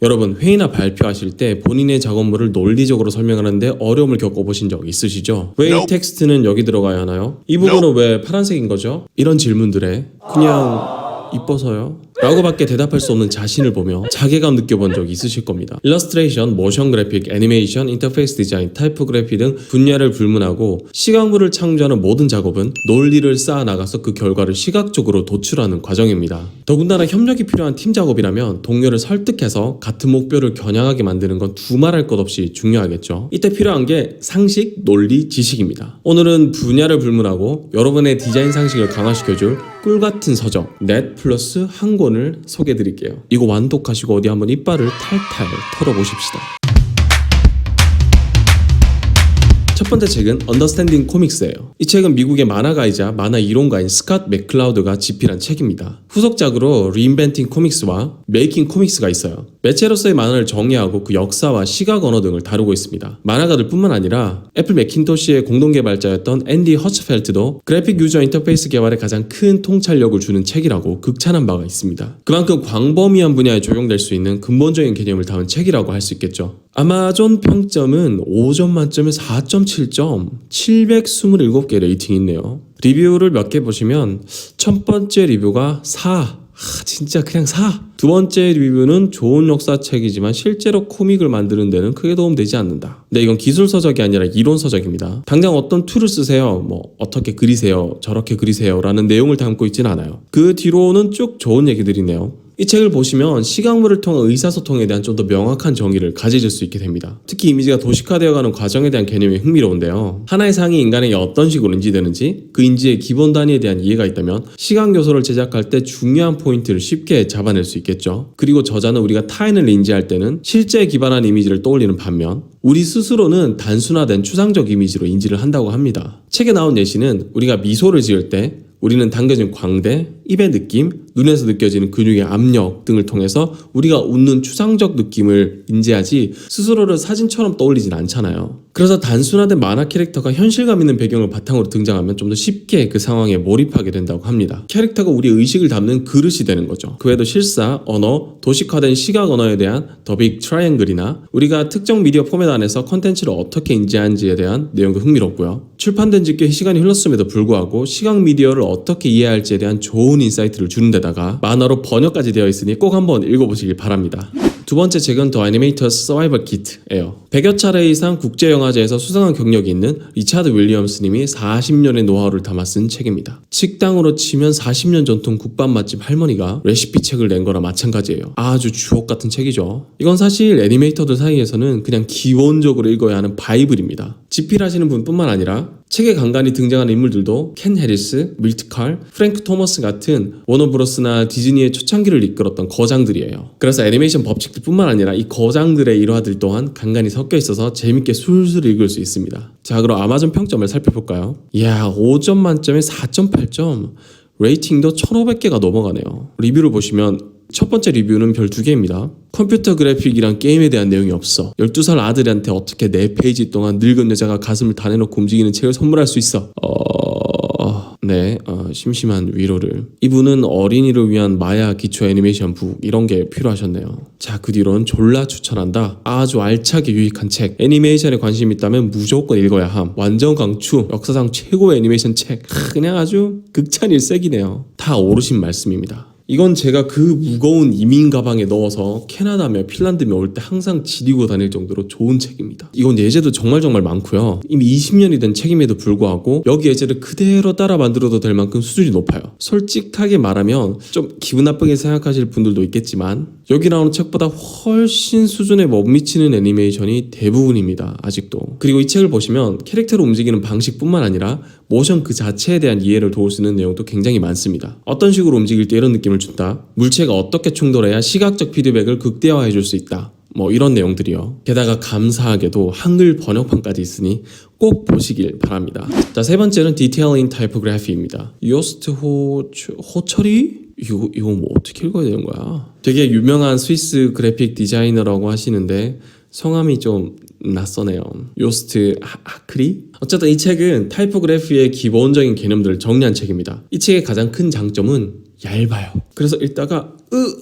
여러분, 회의나 발표하실 때 본인의 작업물을 논리적으로 설명하는데 어려움을 겪어보신 적 있으시죠? 왜 이 텍스트는 여기 들어가야 하나요? 이 부분은 왜 파란색인 거죠? 이런 질문들에 그냥 이뻐서요? 라고밖에 대답할 수 없는 자신을 보며 자괴감 느껴본 적 있으실 겁니다. 일러스트레이션, 모션 그래픽, 애니메이션, 인터페이스 디자인, 타이포그래피 등 분야를 불문하고 시각물을 창조하는 모든 작업은 논리를 쌓아 나가서 그 결과를 시각적으로 도출하는 과정입니다. 더군다나 협력이 필요한 팀 작업이라면 동료를 설득해서 같은 목표를 겨냥하게 만드는 건 두말할 것 없이 중요하겠죠. 이때 필요한 게 상식, 논리, 지식입니다. 오늘은 분야를 불문하고 여러분의 디자인 상식을 강화시켜줄 꿀같은 서적 넷 플러스 한 권을 소개해드릴게요. 이거 완독하시고 어디 한번 이빨을 탈탈 털어보십시다. 첫 번째 책은 언더스탠딩 코믹스예요. 이 책은 미국의 만화가이자 만화 이론가인 스캇 맥클라우드가 집필한 책입니다. 후속작으로 리인벤팅 코믹스와 메이킹 코믹스가 있어요. 매체로서의 만화를 정의하고 그 역사와 시각 언어 등을 다루고 있습니다. 만화가들 뿐만 아니라 애플 매킨토시의 공동 개발자였던 앤디 허츠펠트도 그래픽 유저 인터페이스 개발에 가장 큰 통찰력을 주는 책이라고 극찬한 바가 있습니다. 그만큼 광범위한 분야에 적용될 수 있는 근본적인 개념을 담은 책이라고 할 수 있겠죠. 아마존 평점은 5점 만점에 4.7점, 727개 레이팅이 있네요. 리뷰를 몇 개 보시면 첫 번째 리뷰가 4, 진짜 그냥 4. 두 번째 리뷰는 좋은 역사책이지만 실제로 코믹을 만드는 데는 크게 도움되지 않는다. 근데 이건 기술서적이 아니라 이론서적입니다. 당장 어떤 툴을 쓰세요, 어떻게 그리세요, 저렇게 그리세요 라는 내용을 담고 있진 않아요. 그 뒤로는 쭉 좋은 얘기들이네요. 이 책을 보시면 시각물을 통한 의사소통에 대한 좀 더 명확한 정의를 가지실 수 있게 됩니다. 특히 이미지가 도식화되어가는 과정에 대한 개념이 흥미로운데요. 하나의 상이 인간에게 어떤 식으로 인지되는지, 그 인지의 기본 단위에 대한 이해가 있다면 시각 요소를 제작할 때 중요한 포인트를 쉽게 잡아낼 수 있겠죠. 그리고 저자는 우리가 타인을 인지할 때는 실제에 기반한 이미지를 떠올리는 반면 우리 스스로는 단순화된 추상적 이미지로 인지를 한다고 합니다. 책에 나온 예시는 우리가 미소를 지을 때 우리는 당겨진 광대, 입의 느낌, 눈에서 느껴지는 근육의 압력 등을 통해서 우리가 웃는 추상적 느낌을 인지하지 스스로를 사진처럼 떠올리진 않잖아요. 그래서 단순화된 만화 캐릭터가 현실감 있는 배경을 바탕으로 등장하면 좀 더 쉽게 그 상황에 몰입하게 된다고 합니다. 캐릭터가 우리의 의식을 담는 그릇이 되는 거죠. 그 외에도 실사, 언어, 도식화된 시각 언어에 대한 더 빅 트라이앵글이나 우리가 특정 미디어 포맷 안에서 컨텐츠를 어떻게 인지하는지에 대한 내용도 흥미롭고요. 출판된 지 꽤 시간이 흘렀음에도 불구하고 시각 미디어를 어떻게 이해해야 할지에 대한 좋은 인사이트를 주는 데다가 만화로 번역까지 되어 있으니 꼭 한번 읽어보시길 바랍니다. 두 번째 책은 더 애니메이터스 서바이벌 키트예요. 100여 차례 이상 국제영화제에서 수상한 경력이 있는 리차드 윌리엄스 님이 40년의 노하우를 담아 쓴 책입니다. 식당으로 치면 40년 전통 국밥 맛집 할머니가 레시피 책을 낸 거나 마찬가지예요. 아주 주옥 같은 책이죠. 이건 사실 애니메이터들 사이에서는 그냥 기본적으로 읽어야 하는 바이블입니다. 집필하시는 분뿐만 아니라 책에 간간히 등장하는 인물들도 켄 해리스, 밀트 칼, 프랭크 토머스 같은 워너브로스나 디즈니의 초창기를 이끌었던 거장들이에요. 그래서 애니메이션 법칙들 뿐만 아니라 이 거장들의 일화들 또한 간간히 섞여 있어서 재밌게 술술 읽을 수 있습니다. 자, 그럼 아마존 평점을 살펴볼까요? 이야, 5점 만점에 4.8점, 레이팅도 1500개가 넘어가네요. 리뷰를 보시면 첫 번째 리뷰는 별 2개입니다. 컴퓨터 그래픽이랑 게임에 대한 내용이 없어. 12살 아들한테 어떻게 4페이지 동안 늙은 여자가 가슴을 다 내놓고 움직이는 책을 선물할 수 있어. 심심한 위로를. 이분은 어린이를 위한 마야 기초 애니메이션 북 이런 게 필요하셨네요. 자, 그 뒤로는 졸라 추천한다. 아주 알차게 유익한 책. 애니메이션에 관심 있다면 무조건 읽어야 함. 완전 강추. 역사상 최고의 애니메이션 책. 그냥 아주 극찬일색이네요. 다 오르신 말씀입니다. 이건 제가 그 무거운 이민 가방에 넣어서 캐나다며 핀란드며 올 때 항상 지니고 다닐 정도로 좋은 책입니다. 이건 예제도 정말 많고요. 이미 20년이 된 책임에도 불구하고 여기 예제를 그대로 따라 만들어도 될 만큼 수준이 높아요. 솔직하게 말하면 좀 기분 나쁘게 생각하실 분들도 있겠지만 여기 나오는 책보다 훨씬 수준에 못 미치는 애니메이션이 대부분입니다. 아직도. 그리고 이 책을 보시면 캐릭터로 움직이는 방식뿐만 아니라 모션 그 자체에 대한 이해를 도울 수 있는 내용도 굉장히 많습니다. 어떤 식으로 움직일 때 이런 느낌을 준다. 물체가 어떻게 충돌해야 시각적 피드백을 극대화해 줄 수 있다. 이런 내용들이요. 게다가 감사하게도 한글 번역판까지 있으니 꼭 보시길 바랍니다. 자, 세 번째는 디테일링 타이포그래피입니다. 요스트 호철이? 이거 어떻게 읽어야 되는 거야? 되게 유명한 스위스 그래픽 디자이너라고 하시는데 성함이 좀 낯서네요. 요스트 하크리? 어쨌든 이 책은 타이포그래피의 기본적인 개념들을 정리한 책입니다. 이 책의 가장 큰 장점은 얇아요. 그래서 읽다가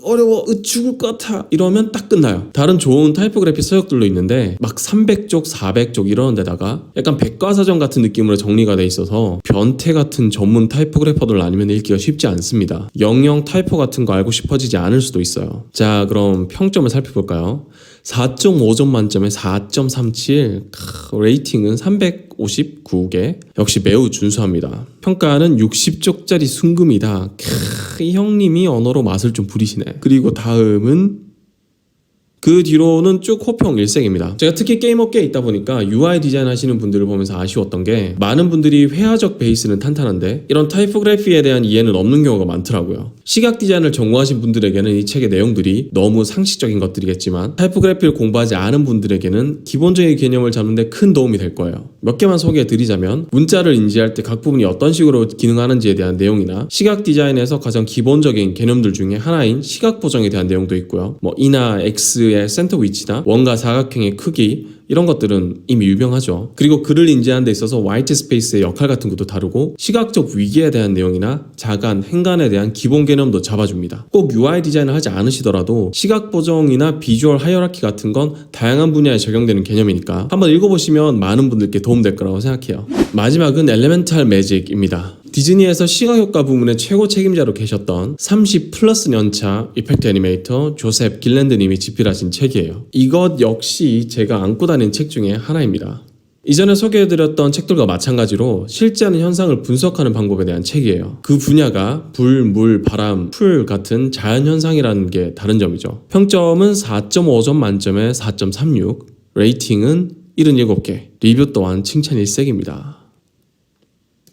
어려워 죽을 것 같아 이러면 딱 끝나요. 다른 좋은 타이포그래피 서적들도 있는데 막 300쪽 400쪽 이러는 데다가 약간 백과사전 같은 느낌으로 정리가 돼 있어서 변태 같은 전문 타이포그래퍼들 아니면 읽기가 쉽지 않습니다. 영영 타이포 같은 거 알고 싶어지지 않을 수도 있어요. 자, 그럼 평점을 살펴볼까요? 4.5점 만점에 4.37, 레이팅은 359개. 역시 매우 준수합니다. 평가는 60쪽짜리 순금이다. 이 형님이 언어로 맛을 좀 부리시네. 그리고 다음은 그 뒤로는 쭉 호평 일색입니다. 제가 특히 게임업계에 있다 보니까 UI 디자인 하시는 분들을 보면서 아쉬웠던 게 많은 분들이 회화적 베이스는 탄탄한데 이런 타이포그래피에 대한 이해는 없는 경우가 많더라고요. 시각 디자인을 전공하신 분들에게는 이 책의 내용들이 너무 상식적인 것들이겠지만 타이포그래피를 공부하지 않은 분들에게는 기본적인 개념을 잡는데 큰 도움이 될 거예요. 몇 개만 소개해 드리자면 문자를 인지할 때 각 부분이 어떤 식으로 기능하는지에 대한 내용이나 시각 디자인에서 가장 기본적인 개념들 중에 하나인 시각 보정에 대한 내용도 있고요. 이나 X의 센터 위치나 원과 사각형의 크기 이런 것들은 이미 유명하죠. 그리고 글을 인지하는 데 있어서 화이트 스페이스의 역할 같은 것도 다루고 시각적 위기에 대한 내용이나 자간, 행간에 대한 기본 개념도 잡아줍니다. 꼭 UI 디자인을 하지 않으시더라도 시각 보정이나 비주얼 하이어라키 같은 건 다양한 분야에 적용되는 개념이니까 한번 읽어보시면 많은 분들께 도움될 거라고 생각해요. 마지막은 엘레멘탈 매직입니다. 디즈니에서 시각효과 부문의 최고 책임자로 계셨던 30+ 년차 이펙트 애니메이터 조셉 길랜드님이 집필하신 책이에요. 이것 역시 제가 안고 다니는 책 중에 하나입니다. 이전에 소개해드렸던 책들과 마찬가지로 실제하는 현상을 분석하는 방법에 대한 책이에요. 그 분야가 불, 물, 바람, 풀 같은 자연현상이라는 게 다른 점이죠. 평점은 4.5점 만점에 4.36, 레이팅은 77개, 리뷰 또한 칭찬 일색입니다.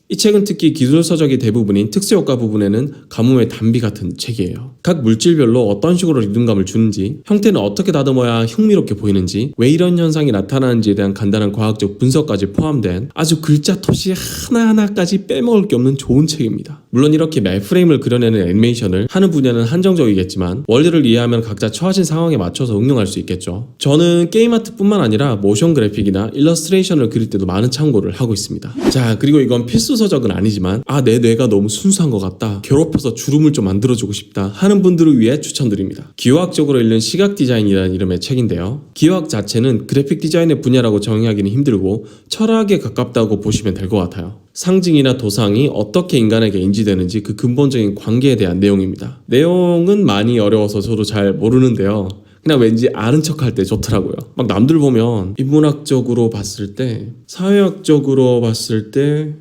이 책은 특히 기술서적이 대부분인 특수효과 부분에는 가뭄의 단비 같은 책이에요. 각 물질별로 어떤 식으로 리듬감을 주는지, 형태는 어떻게 다듬어야 흥미롭게 보이는지, 왜 이런 현상이 나타나는지에 대한 간단한 과학적 분석까지 포함된 아주 글자 토시 하나하나까지 빼먹을 게 없는 좋은 책입니다. 물론 이렇게 맵프레임을 그려내는 애니메이션을 하는 분야는 한정적이겠지만 원리를 이해하면 각자 처하신 상황에 맞춰서 응용할 수 있겠죠. 저는 게임 아트뿐만 아니라 모션 그래픽이나 일러스트레이션을 그릴 때도 많은 참고를 하고 있습니다. 자, 그리고 이건 필수 서적은 아니지만 내 뇌가 너무 순수한 것 같다, 괴롭혀서 주름을 좀 만들어주고 싶다 하는 분들을 위해 추천드립니다. 기호학적으로 읽는 시각 디자인이라는 이름의 책인데요. 기호학 자체는 그래픽 디자인의 분야라고 정의하기는 힘들고 철학에 가깝다고 보시면 될 것 같아요. 상징이나 도상이 어떻게 인간에게 인지되는지 그 근본적인 관계에 대한 내용입니다. 내용은 많이 어려워서 저도 잘 모르는데요. 그냥 왠지 아는 척 할 때 좋더라고요. 막 남들 보면 인문학적으로 봤을 때, 사회학적으로 봤을 때,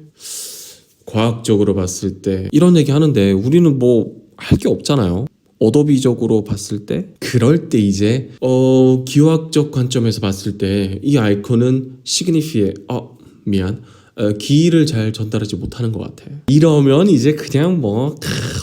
과학적으로 봤을 때 이런 얘기 하는데 우리는 할 게 없잖아요. 어도비적으로 봤을 때, 그럴 때 이제 기호학적 관점에서 봤을 때 이 아이콘은 시그니피에 기의를 잘 전달하지 못하는 것 같아. 이러면 이제 그냥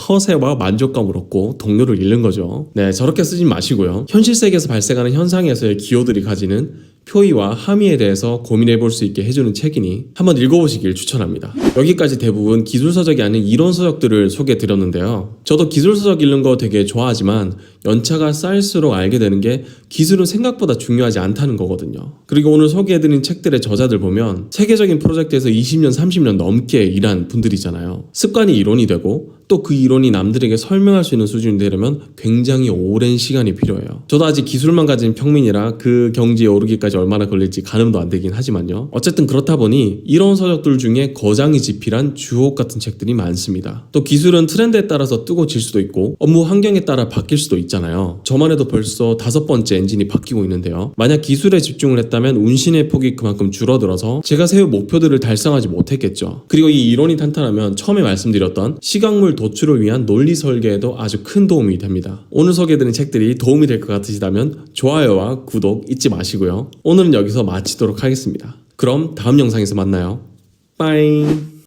허세와 만족감을 얻고 동료를 잃는 거죠. 네, 저렇게 쓰지 마시고요. 현실 세계에서 발생하는 현상에서의 기호들이 가지는 표의와 함의에 대해서 고민해 볼 수 있게 해주는 책이니 한번 읽어보시길 추천합니다. 여기까지 대부분 기술서적이 아닌 이론서적들을 소개해 드렸는데요. 저도 기술서적 읽는 거 되게 좋아하지만 연차가 쌓일수록 알게 되는 게 기술은 생각보다 중요하지 않다는 거거든요. 그리고 오늘 소개해드린 책들의 저자들 보면 세계적인 프로젝트에서 20년, 30년 넘게 일한 분들이잖아요. 습관이 이론이 되고 또 그 이론이 남들에게 설명할 수 있는 수준이 되려면 굉장히 오랜 시간이 필요해요. 저도 아직 기술만 가진 평민이라 그 경지에 오르기까지 얼마나 걸릴지 가늠도 안 되긴 하지만요. 어쨌든 그렇다 보니 이런 서적들 중에 거장이 집필한 주옥 같은 책들이 많습니다. 또 기술은 트렌드에 따라서 뜨고 질 수도 있고 업무 환경에 따라 바뀔 수도 있잖아요. 저만 해도 벌써 5번째 엔진이 바뀌고 있는데요. 만약 기술에 집중을 했다면 운신의 폭이 그만큼 줄어들어서 제가 세운 목표들을 달성하지 못했겠죠. 그리고 이 이론이 탄탄하면 처음에 말씀드렸던 시각물 도출을 위한 논리 설계에도 아주 큰 도움이 됩니다. 오늘 소개해드린 책들이 도움이 될 것 같으시다면 좋아요와 구독 잊지 마시고요. 오늘은 여기서 마치도록 하겠습니다. 그럼 다음 영상에서 만나요. 빠잉.